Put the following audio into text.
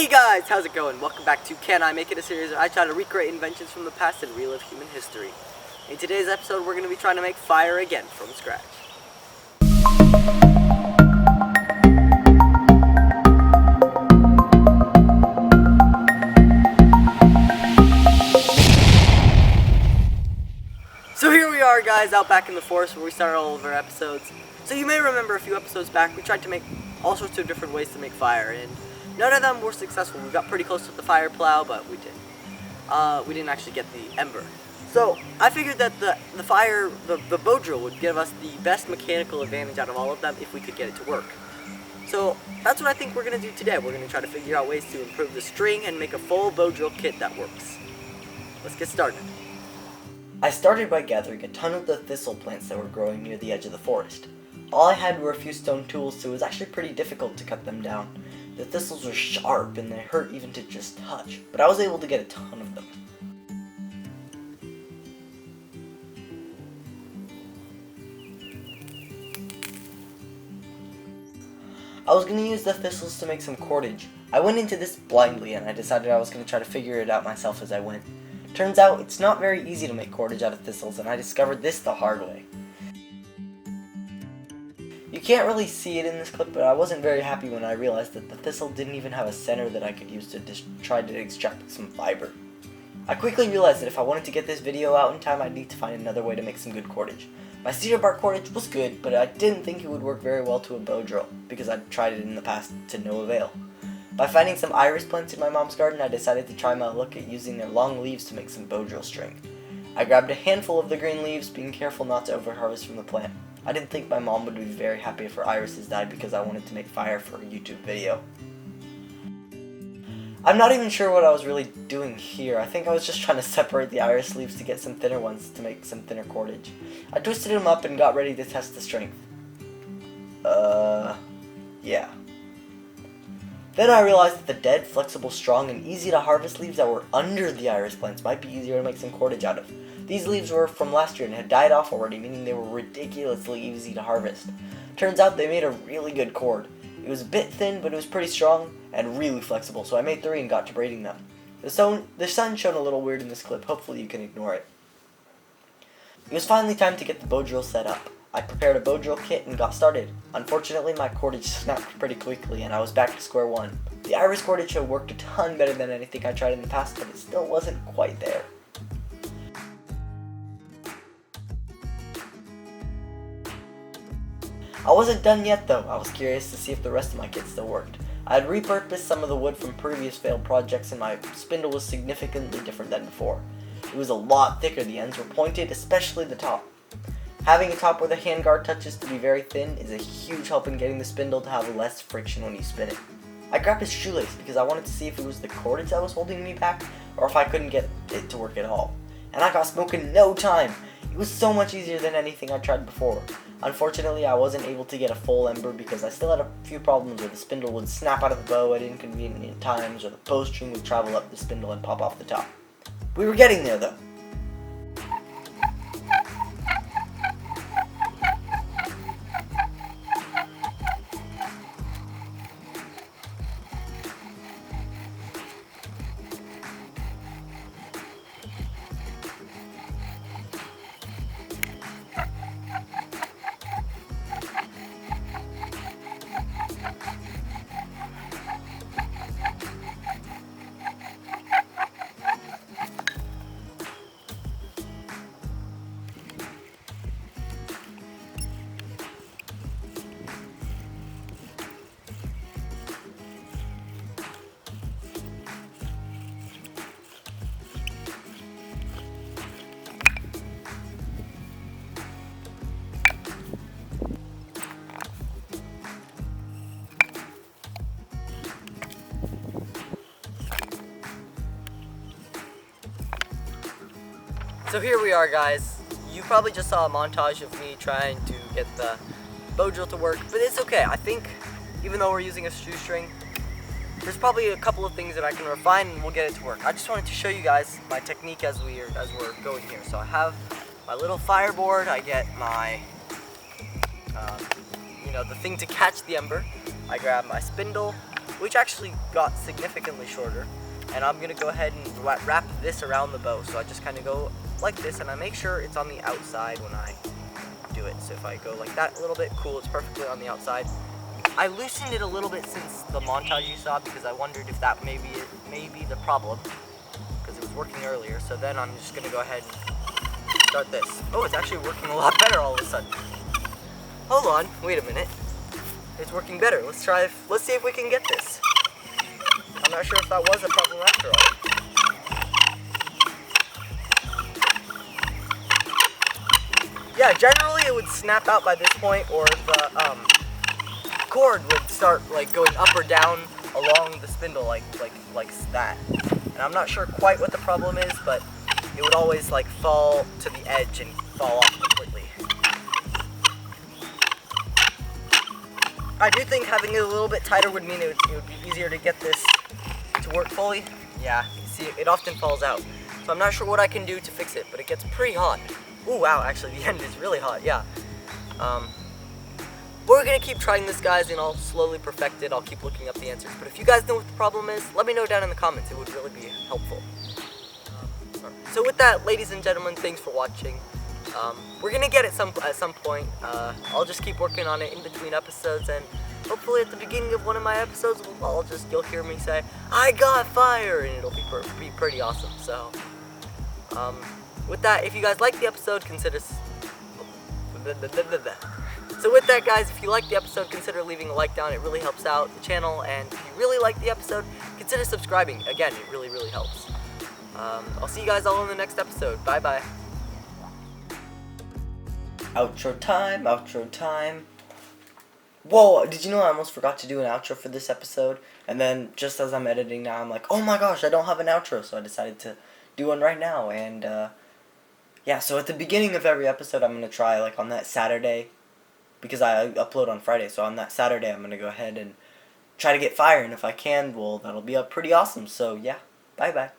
Hey guys, how's it going? Welcome back to Can I Make It, a series where I try to recreate inventions from the past and relive human history. In today's episode, we're going to be trying to make fire again from scratch. So here we are guys, out back in the forest where we started all of our episodes. So you may remember a few episodes back, we tried to make all sorts of different ways to make fire, and none of them were successful. We got pretty close with the fire plow, but we didn't actually get the ember. So I figured that the bow drill would give us the best mechanical advantage out of all of them if we could get it to work. So that's what I think we're going to do today. We're going to try to figure out ways to improve the string and make a full bow drill kit that works. Let's get started. I started by gathering a ton of the thistle plants that were growing near the edge of the forest. All I had were a few stone tools, so it was actually pretty difficult to cut them down. The thistles were sharp and they hurt even to just touch, but I was able to get a ton of them. I was going to use the thistles to make some cordage. I went into this blindly and I decided I was going to try to figure it out myself as I went. Turns out it's not very easy to make cordage out of thistles, and I discovered this the hard way. You can't really see it in this clip, but I wasn't very happy when I realized that the thistle didn't even have a center that I could use to try to extract some fiber. I quickly realized that if I wanted to get this video out in time, I'd need to find another way to make some good cordage. My cedar bark cordage was good, but I didn't think it would work very well to a bow drill, because I'd tried it in the past to no avail. By finding some iris plants in my mom's garden, I decided to try my luck at using their long leaves to make some bow drill string. I grabbed a handful of the green leaves, being careful not to over-harvest from the plant. I didn't think my mom would be very happy if her irises died because I wanted to make fire for a YouTube video. I'm not even sure what I was really doing here. I think I was just trying to separate the iris leaves to get some thinner ones to make some thinner cordage. I twisted them up and got ready to test the strength. Yeah. Then I realized that the dead, flexible, strong, and easy to harvest leaves that were under the iris plants might be easier to make some cordage out of. These leaves were from last year and had died off already, meaning they were ridiculously easy to harvest. Turns out they made a really good cord. It was a bit thin, but it was pretty strong and really flexible, so I made 3 and got to braiding them. The sun shone a little weird in this clip, hopefully you can ignore it. It was finally time to get the bow drill set up. I prepared a bow drill kit and got started. Unfortunately, my cordage snapped pretty quickly and I was back to square one. The iris cordage show worked a ton better than anything I tried in the past, but it still wasn't quite there. I wasn't done yet though. I was curious to see if the rest of my kit still worked. I had repurposed some of the wood from previous failed projects and my spindle was significantly different than before. It was a lot thicker, the ends were pointed, especially the top. Having a top where the handguard touches to be very thin is a huge help in getting the spindle to have less friction when you spin it. I grabbed a shoelace because I wanted to see if it was the cordage that was holding me back or if I couldn't get it to work at all. And I got smoke in no time! It was so much easier than anything I tried before. Unfortunately, I wasn't able to get a full ember because I still had a few problems where the spindle would snap out of the bow at inconvenient times or the bowstring would travel up the spindle and pop off the top. We were getting there though. So here we are guys. You probably just saw a montage of me trying to get the bow drill to work, but it's okay. I think even though we're using a shoestring, there's probably a couple of things that I can refine and we'll get it to work. I just wanted to show you guys my technique as we're going here. So I have my little fireboard, I get my the thing to catch the ember. I grab my spindle, which actually got significantly shorter. And I'm gonna go ahead and wrap this around the bow. So I just kind of go like this, and I make sure it's on the outside when I do it. So if I go like that a little bit, cool, it's perfectly on the outside. I loosened it a little bit since the montage you saw because I wondered if that may be the problem, because it was working earlier. So then I'm just gonna go ahead and start this. Oh, it's actually working a lot better all of a sudden. Hold on, wait a minute. It's working better. Let's see if we can get this. I'm not sure if that was a problem after all. Yeah, generally it would snap out by this point, or the cord would start like going up or down along the spindle like that. And I'm not sure quite what the problem is, but it would always like fall to the edge and fall off completely. I do think having it a little bit tighter would mean it would be easier to get this to work fully. Yeah, see, it often falls out. So I'm not sure what I can do to fix it, but it gets pretty hot. Ooh, wow, actually the end is really hot, yeah. We're gonna keep trying this, guys, and I'll slowly perfect it. I'll keep looking up the answers. But if you guys know what the problem is, let me know down in the comments. It would really be helpful. So with that, ladies and gentlemen, thanks for watching. We're gonna get it at some point. I'll just keep working on it in between episodes, and hopefully at the beginning of one of my episodes, you'll hear me say, "I got fire," and it'll be pretty awesome. So, with that, if you guys like the episode, consider. So with that, guys, if you like the episode, consider leaving a like down. It really helps out the channel, and if you really like the episode, consider subscribing. Again, it really helps. I'll see you guys all in the next episode. Bye bye. Outro time, outro time. Whoa, did you know I almost forgot to do an outro for this episode? And then just as I'm editing now, I'm like, oh my gosh, I don't have an outro. So I decided to do one right now. And yeah, so at the beginning of every episode, I'm going to try like on that Saturday, because I upload on Friday. So on that Saturday, I'm going to go ahead and try to get fire. And if I can, well, that'll be pretty awesome. So yeah, bye bye.